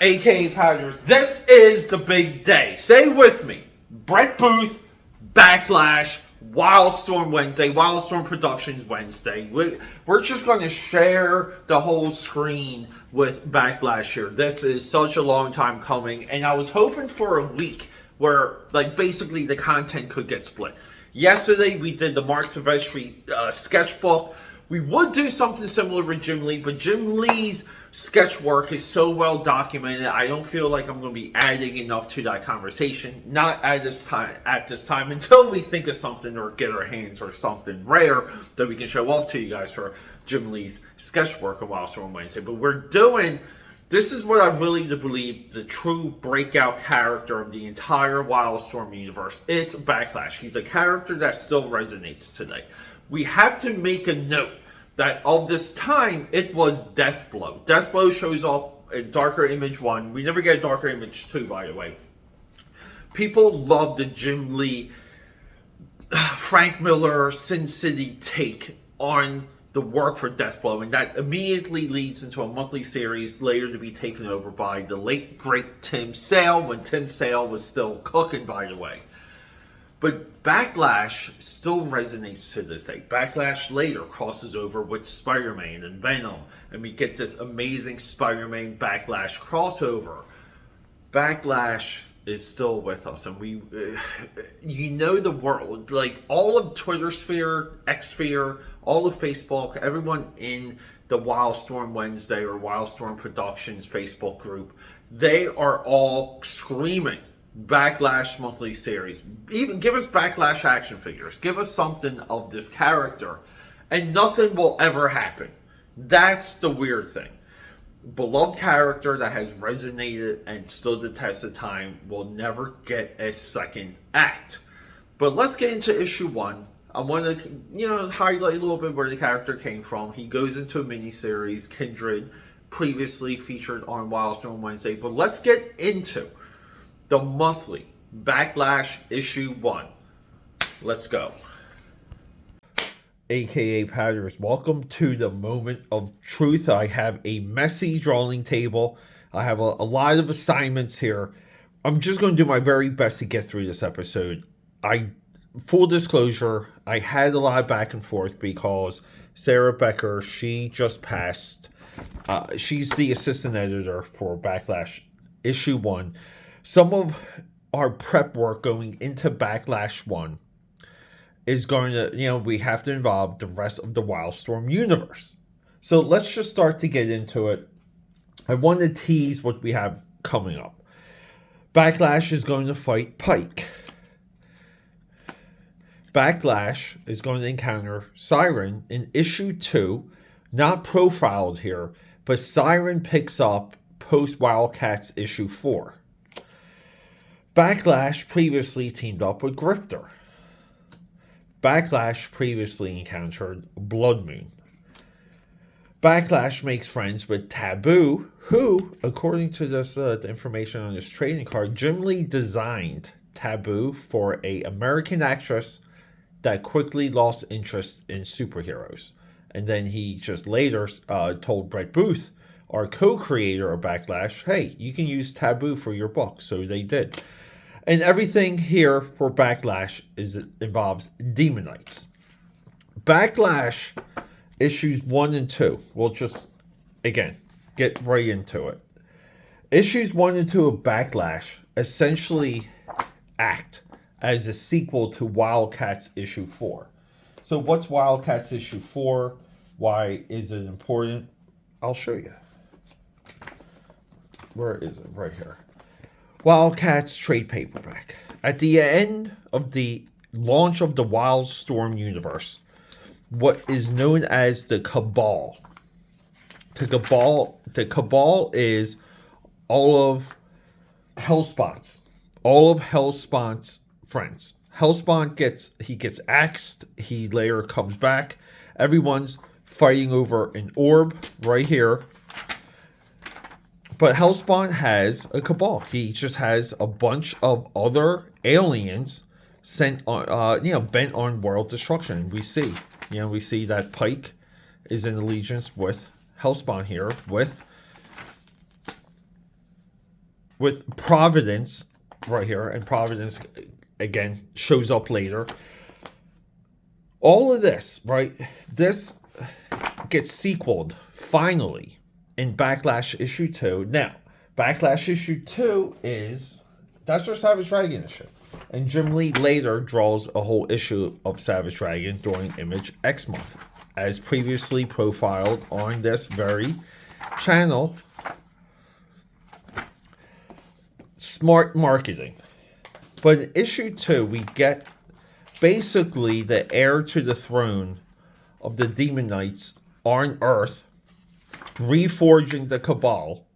AKAPAD, this is the big day. Say with me. Brett Booth, Backlash, WILDSTORM Wednesday, WILDSTORM Productions Wednesday. We're just going to share the whole screen with Backlash here. This is such a long time coming, and I was hoping for a week where, like, basically the content could get split. Yesterday, we did the Mark Silvestri sketchbook. We would do something similar with Jim Lee, but Jim Lee's sketch work is so well documented. I don't feel like I'm going to be adding enough to that conversation. Not at this time, until we think of something or get our hands or something rare that we can show off to you guys for Jim Lee's sketch work on WILDSTORM Wednesday. But we're doing. This is what I really believe the true breakout character of the entire WILDSTORM universe. It's Backlash. He's a character that still resonates today. We have to make a note that of this time, it was Deathblow. Deathblow shows up in Darker Image 1. We never get Darker Image 2, by the way. People love the Jim Lee, Frank Miller, Sin City take on the work for Deathblow, and that immediately leads into a monthly series later to be taken over by the late, great Tim Sale, when Tim Sale was still cooking, by the way. But Backlash still resonates to this day. Backlash later crosses over with Spider-Man and Venom, and we get this amazing Spider-Man Backlash crossover. Backlash is still with us, and we, you know, the world, like all of Twitter sphere, X sphere, all of Facebook, everyone in the WILDSTORM Wednesday or WILDSTORM Productions Facebook group, they are all screaming Backlash monthly series. Even give us Backlash action figures. Give us something of this character, and nothing will ever happen. That's the weird thing. Beloved character that has resonated and stood the test of time will never get a second act. But let's get into issue 1. I want to, highlight a little bit where the character came from. He goes into a miniseries, Kindred, previously featured on WILDSTORM Wednesday. But let's get into the monthly Backlash issue 1. Let's go. AKAPADers, welcome to the moment of truth. I have a messy drawing table. I have a lot of assignments here. I'm just going to do my very best to get through this episode. Full disclosure, I had a lot of back and forth because Sarah Becker, she just passed. She's the assistant editor for Backlash issue 1. Some of our prep work going into Backlash 1 is going to, we have to involve the rest of the WILDSTORM universe. So let's just start to get into it. I want to tease what we have coming up. Backlash is going to fight Pike. Backlash is going to encounter Siren in issue 2, not profiled here, but Siren picks up post Wildcats issue 4. Backlash previously teamed up with Grifter. Backlash previously encountered Blood Moon. Backlash makes friends with Taboo, who, according to this the information on this trading card, Jim Lee designed Taboo for an American actress that quickly lost interest in superheroes. And then he just later told Brett Booth, our co-creator of Backlash, hey, you can use Taboo for your book. So they did. And everything here for Backlash involves Demonites. Backlash issues 1 and 2. We'll just, again, get right into it. Issues 1 and 2 of Backlash essentially act as a sequel to Wildcats issue 4. So what's Wildcats issue 4? Why is it important? I'll show you. Where is it? Right here. Wildcats trade paperback. At the end of the launch of the WILDSTORM universe, what is known as the Cabal. The Cabal is all of Hellspawn's friends. Hellspawn gets axed. He later comes back. Everyone's fighting over an orb right here. But Hellspawn has a cabal. He just has a bunch of other aliens sent on, bent on world destruction. We see that Pike is in allegiance with Hellspawn here, with with Providence right here, and Providence again shows up later. All of this, right? This gets sequeled finally in Backlash issue 2. Now, Backlash issue 2 that's our Savage Dragon issue. And Jim Lee later draws a whole issue of Savage Dragon during Image X Month, as previously profiled on this very channel. Smart marketing. But in issue 2, we get basically the heir to the throne of the Demon Knights on Earth, reforging the Cabal,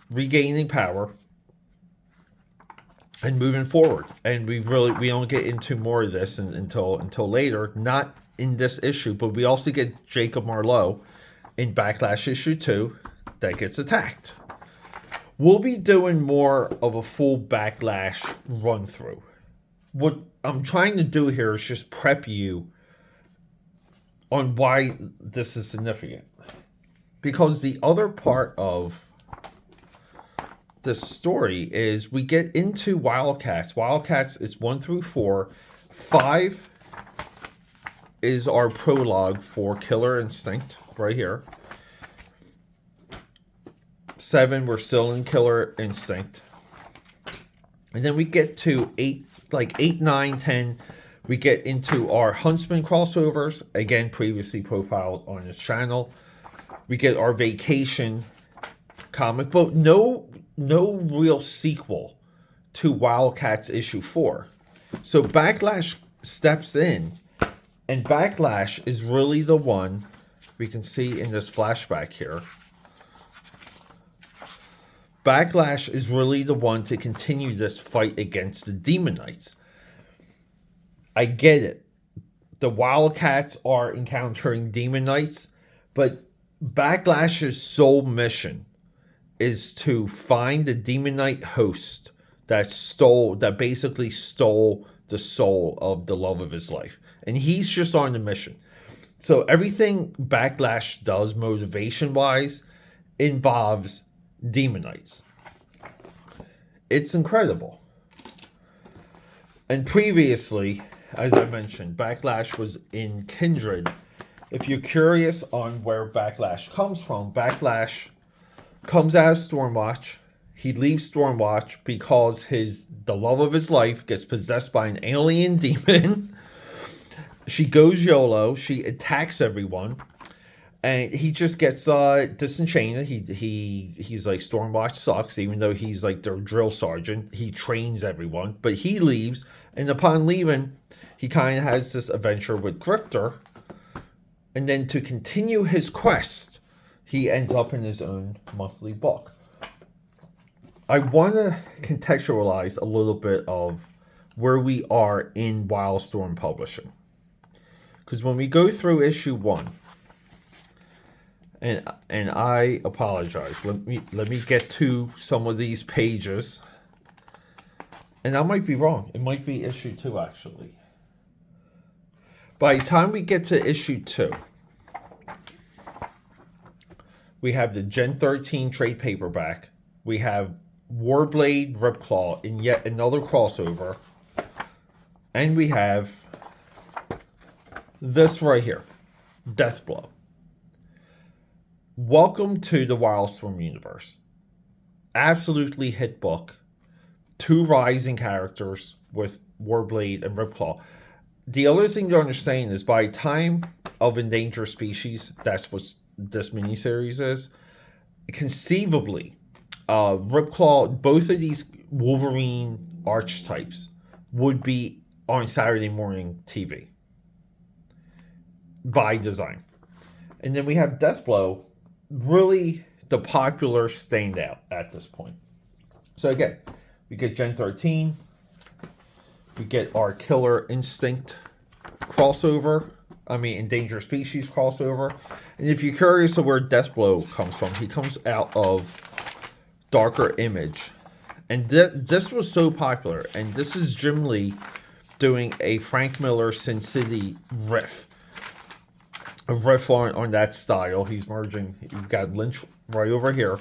regaining power, and moving forward. And we don't get into more of this until later, not in this issue, but we also get Jacob Marlowe in Backlash issue 2 that gets attacked. We'll be doing more of a full Backlash run through. What I'm trying to do here is just prep you on why this is significant. Because the other part of this story is we get into Wildcats. Wildcats is 1 through 4. 5 is our prologue for Killer Instinct right here. 7, we're still in Killer Instinct. And then we get to 8, 9, 10. We get into our Huntsman crossovers, again, previously profiled on this channel. We get our Vacation comic, but no real sequel to Wildcats issue 4. So Backlash steps in, and Backlash is really the one we can see in this flashback here. Backlash is really the one to continue this fight against the Demon Knights. I get it. The Wildcats are encountering Demon Knights, but Backlash's sole mission is to find the Demon Knight host that basically stole the soul of the love of his life. And he's just on the mission. So everything Backlash does motivation-wise involves Demon Knights. It's incredible. And previously, as I mentioned, Backlash was in Kindred. If you're curious on where Backlash comes from, Backlash comes out of Stormwatch. He leaves Stormwatch because the love of his life gets possessed by an alien demon. She goes YOLO. She attacks everyone. And he just gets disenchanted. He's like, Stormwatch sucks, even though he's like their drill sergeant. He trains everyone, but he leaves. And upon leaving, he kind of has this adventure with Grifter. And then to continue his quest, he ends up in his own monthly book. I want to contextualize a little bit of where we are in WILDSTORM publishing. Because when we go through issue 1, and I apologize. Let me get to some of these pages. And I might be wrong. It might be issue 2, actually. By the time we get to issue 2, we have the Gen 13 trade paperback. We have Warblade Ripclaw in yet another crossover. And we have this right here, Deathblow. Welcome to the WILDSTORM universe. Absolutely hit book. 2 rising characters with Warblade and Ripclaw. The other thing to understand is by time of Endangered Species, that's what this miniseries is, conceivably, Ripclaw, both of these Wolverine archetypes would be on Saturday morning TV. By design. And then we have Deathblow, really the popular standout at this point. So again, we get Gen 13, we get our Killer Instinct crossover, Endangered Species crossover. And if you're curious of where Deathblow comes from, he comes out of Darker Image. And this was so popular, and this is Jim Lee doing a Frank Miller Sin City riff. a riff on that style. He's merging. You've got Lynch right over here.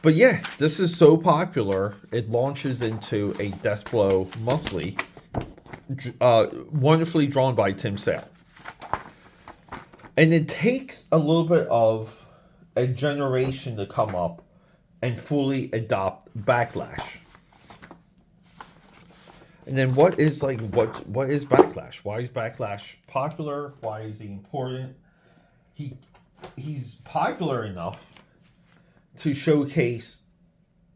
But yeah, this is so popular. It launches into a Deathblow monthly, wonderfully drawn by Tim Sale. And it takes a little bit of a generation to come up and fully adopt Backlash. And then what is Backlash? Why is Backlash popular? Why is he important? He's popular enough to showcase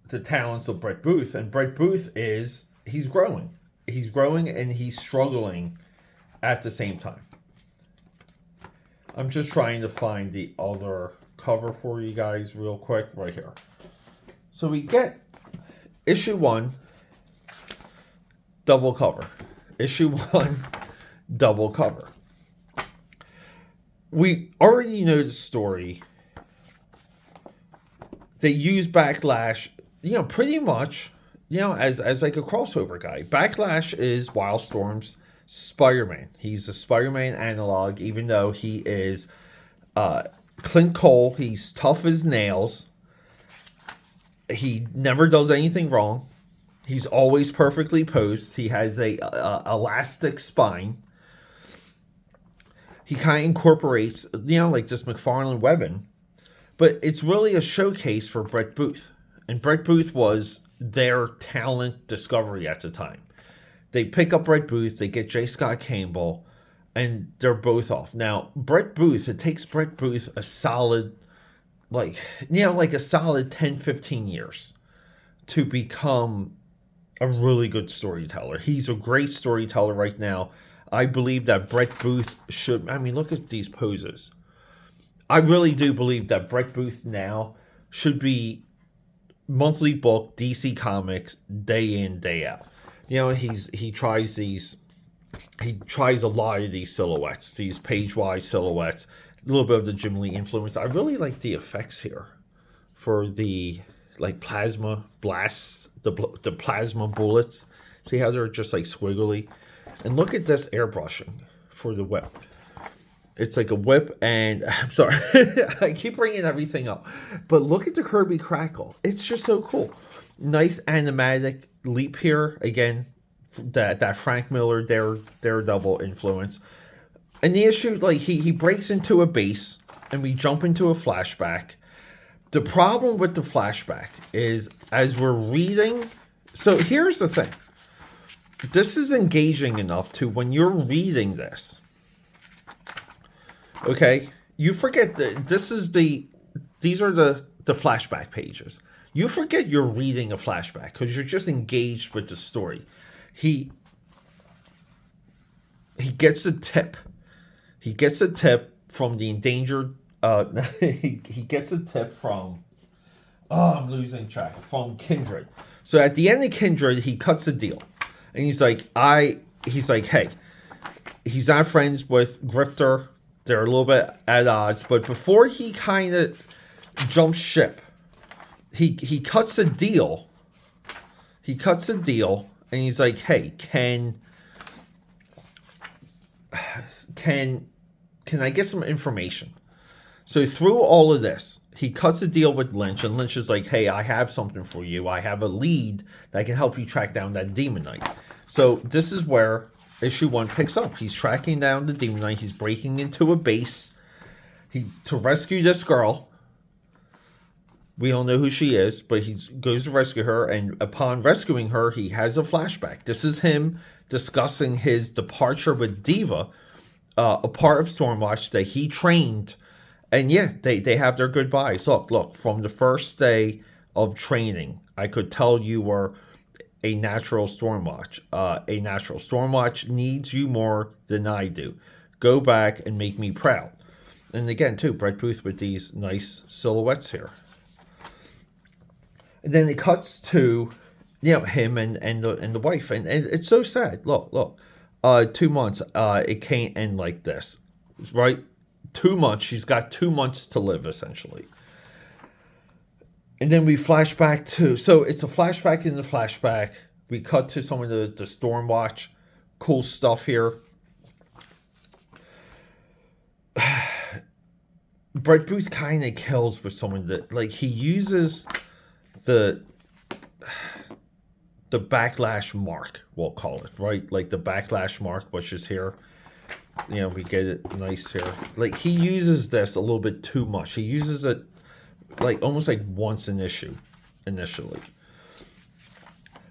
the talents of Brett Booth, and Brett Booth he's growing and he's struggling at the same time. I'm just trying to find the other cover for you guys real quick right here. So we get issue 1, double cover. Issue 1, double cover. We already know the story. They use Backlash, pretty much, as like a crossover guy. Backlash is Wildstorm's Spider-Man. He's a Spider-Man analog, even though he is Clint Cole. He's tough as nails. He never does anything wrong. He's always perfectly posed. He has a elastic spine. He kind of incorporates, like this McFarlane webbing. But it's really a showcase for Brett Booth. And Brett Booth was their talent discovery at the time. They pick up Brett Booth, they get J. Scott Campbell, and they're both off. Now, Brett Booth, it takes Brett Booth a solid, a solid 10, 15 years to become a really good storyteller. He's a great storyteller right now. I believe that Brett Booth look at these poses. I really do believe that Brett Booth now should be monthly book DC Comics day in, day out. He tries a lot of these silhouettes, these page-wise silhouettes, a little bit of the Jim Lee influence. I really like the effects here for the plasma blasts, the plasma bullets. See how they're just squiggly? And look at this airbrushing for the whip. It's like a whip, and I'm sorry, I keep bringing everything up, but look at the Kirby crackle. It's just so cool. Nice animatic leap here again. That Frank Miller Daredevil influence, and the issue he breaks into a base, and we jump into a flashback. The problem with the flashback is as we're reading. So here's the thing. This is engaging enough to when you're reading this. Okay, you forget that these are the flashback pages. You forget you're reading a flashback because you're just engaged with the story. He gets a tip. He gets a tip from the endangered. He gets a tip from. I'm losing track. From Kindred. So at the end of Kindred, he cuts a deal, and he's like, hey, he's not friends with Grifter. They're a little bit at odds, but before he kind of jumps ship, he cuts a deal. He cuts a deal, and he's like, "Hey, can I get some information?" So through all of this, he cuts a deal with Lynch, and Lynch is like, "Hey, I have something for you. I have a lead that can help you track down that Demon Knight." So this is where issue 1 picks up. He's tracking down the Demon Knight. He's breaking into a base. He's to rescue this girl. We don't know who she is, but he goes to rescue her, and upon rescuing her, he has a flashback. This is him discussing his departure with Diva, a part of Stormwatch that he trained. And yeah, they have their goodbyes. Look, from the first day of training, I could tell you were a natural Stormwatch. A natural Stormwatch needs you more than I do. Go back and make me proud. And again, too, Brett Booth with these nice silhouettes here. And then it cuts to, him and the wife, and it's so sad. Look, 2 months. It can't end like this, right? 2 months. She's got 2 months to live, essentially. And then we flash back to, so it's a flashback in the flashback. We cut to some of the Stormwatch cool stuff here. Brett Booth kind of kills with someone that, like, he uses the backlash mark, we'll call it, right? Like the backlash mark, which is here. You know, we get it nice here. Like, he uses this a little bit too much. He uses it like almost like once an issue initially.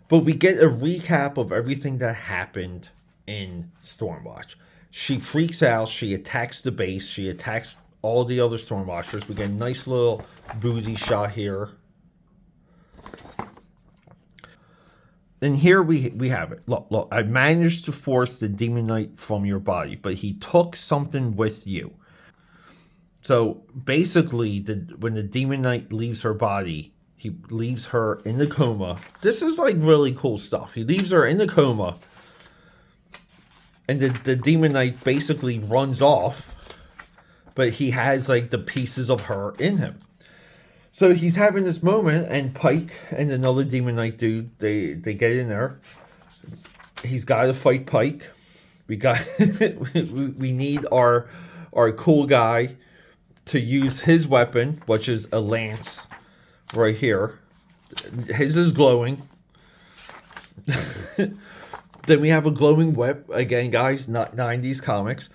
But we get a recap of everything that happened in Stormwatch. She freaks out. She attacks the base. She attacks all the other Stormwatchers. We get a nice little booty shot here. And here we have it. Look, I managed to force the Demon Knight from your body, but he took something with you. So basically, when the Demon Knight leaves her body, he leaves her in the coma. This is like really cool stuff. He leaves her in the coma, and the Demon Knight basically runs off, but he has like the pieces of her in him. So he's having this moment, and Pike and another Demon Knight dude, they get in there. He's got to fight Pike. We need our cool guy to use his weapon, which is a lance, right here. His is glowing. Then we have a glowing whip again, guys. Not 90s comics,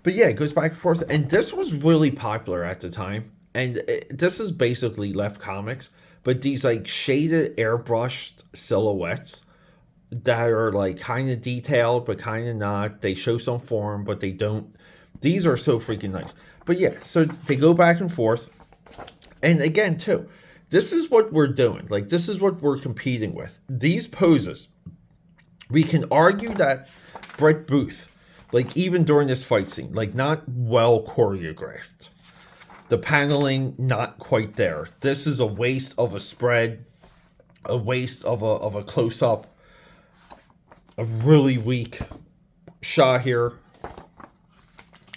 but yeah, it goes back and forth. And this was really popular at the time. And this is basically Left Comics, but these like shaded airbrushed silhouettes that are like kind of detailed, but kind of not. They show some form, but they don't. These are so freaking nice. But yeah, so they go back and forth. And again, too, this is what we're doing. Like, this is what we're competing with. These poses, we can argue that Brett Booth, like even during this fight scene, like not well choreographed. The paneling, not quite there. This is a waste of a spread, a waste of a close-up, a really weak shot here.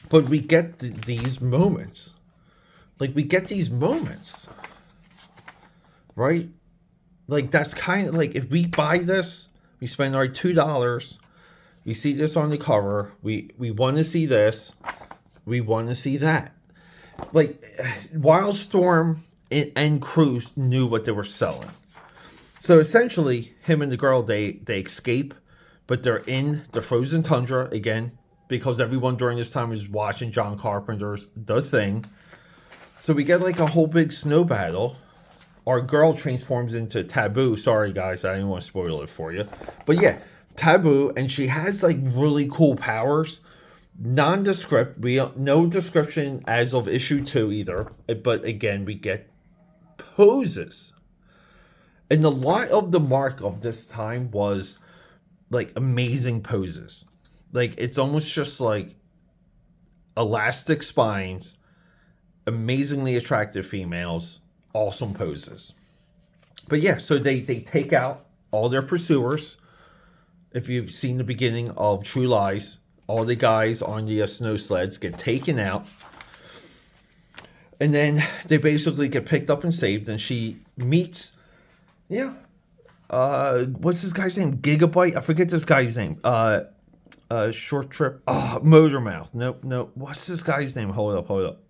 But we get these moments. Like, we get these moments. Right? Like, that's kind of like, if we buy this, we spend our $2, we see this on the cover, we want to see this, we want to see that. Like, WILDSTORM and Cruz knew what they were selling. So essentially, him and the girl, they escape, but they're in the frozen tundra again, because everyone during this time was watching John Carpenter's The Thing. So we get like a whole big snow battle. Our girl transforms into Taboo. Sorry guys, I didn't want to spoil it for you. But yeah, Taboo, and she has like really cool powers. Nondescript. No description as of issue 2 either. But again, we get poses. And a lot of the mark of this time was like amazing poses. Like, it's almost just like elastic spines, amazingly attractive females, awesome poses. But yeah, so they take out all their pursuers. If you've seen the beginning of True Lies, all the guys on the snow sleds get taken out. And then they basically get picked up and saved. And she meets, what's this guy's name? Gigabyte? I forget this guy's name. Short Trip. Motormouth. Nope. What's this guy's name? Hold up.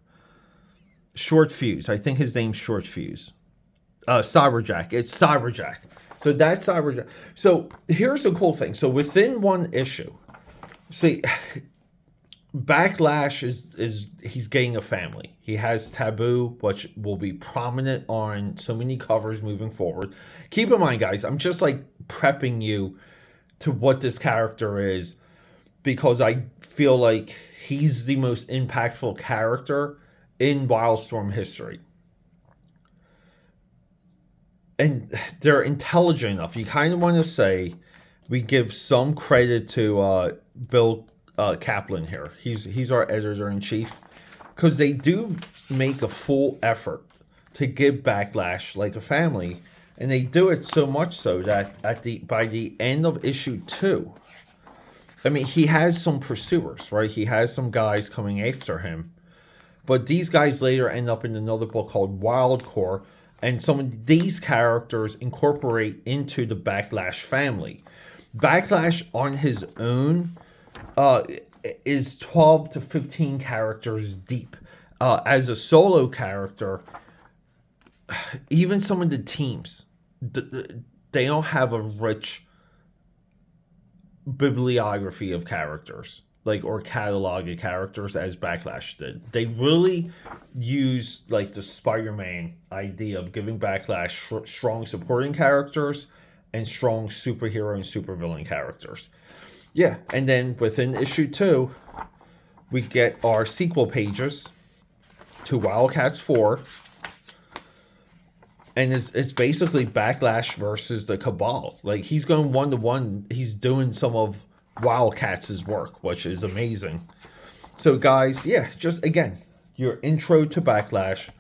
Short Fuse. I think his name's Short Fuse. Cyberjack. It's Cyberjack. So that's Cyberjack. So here's the cool thing. So within one issue, see, Backlash is he's getting a family. He has Taboo, which will be prominent on so many covers moving forward. Keep in mind, guys, I'm just like prepping you to what this character is, because I feel like he's the most impactful character in WILDSTORM history. And they're intelligent enough. You kind of want to say we give some credit to Bill Kaplan here. He's our editor-in-chief. Because they do make a full effort to give Backlash like a family. And they do it so much so that by the end of issue 2, I mean, he has some pursuers, right? He has some guys coming after him. But these guys later end up in another book called Wildcore. And some of these characters incorporate into the Backlash family. Backlash on his own is 12 to 15 characters deep. as a solo character, even some of the teams, they don't have a rich bibliography of characters, like, or catalog of characters as Backlash did. They really used like the Spider-Man idea of giving Backlash strong supporting characters and strong superhero and supervillain characters. Yeah, and then within issue 2, we get our sequel pages to Wildcats 4. And it's basically Backlash versus the Cabal. Like, he's going 1-to-1. He's doing some of Wildcats' work, which is amazing. So, guys, yeah, just, again, your intro to Backlash.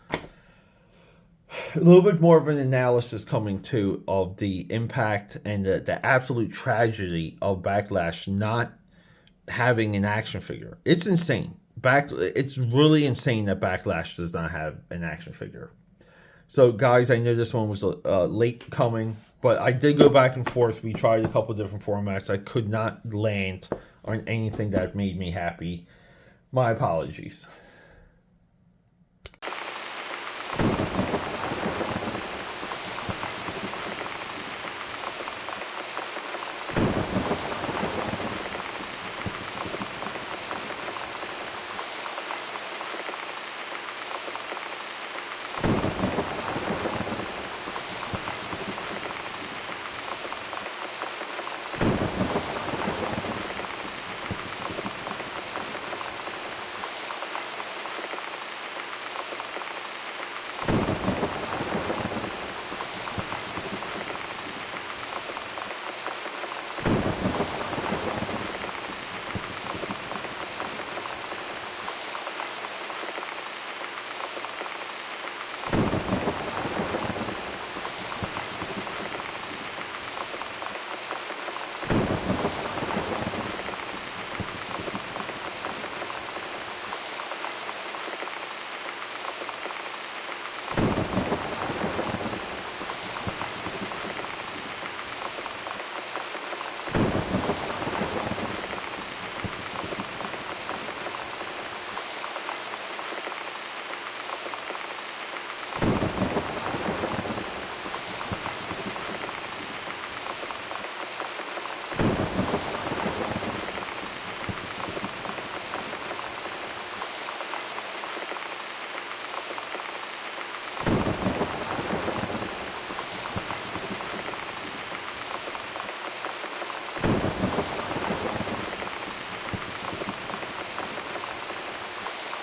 A little bit more of an analysis coming, too, of the impact and the absolute tragedy of Backlash not having an action figure. It's insane. It's really insane that Backlash does not have an action figure. So, guys, I know this one was late coming, but I did go back and forth. We tried a couple different formats. I could not land on anything that made me happy. My apologies.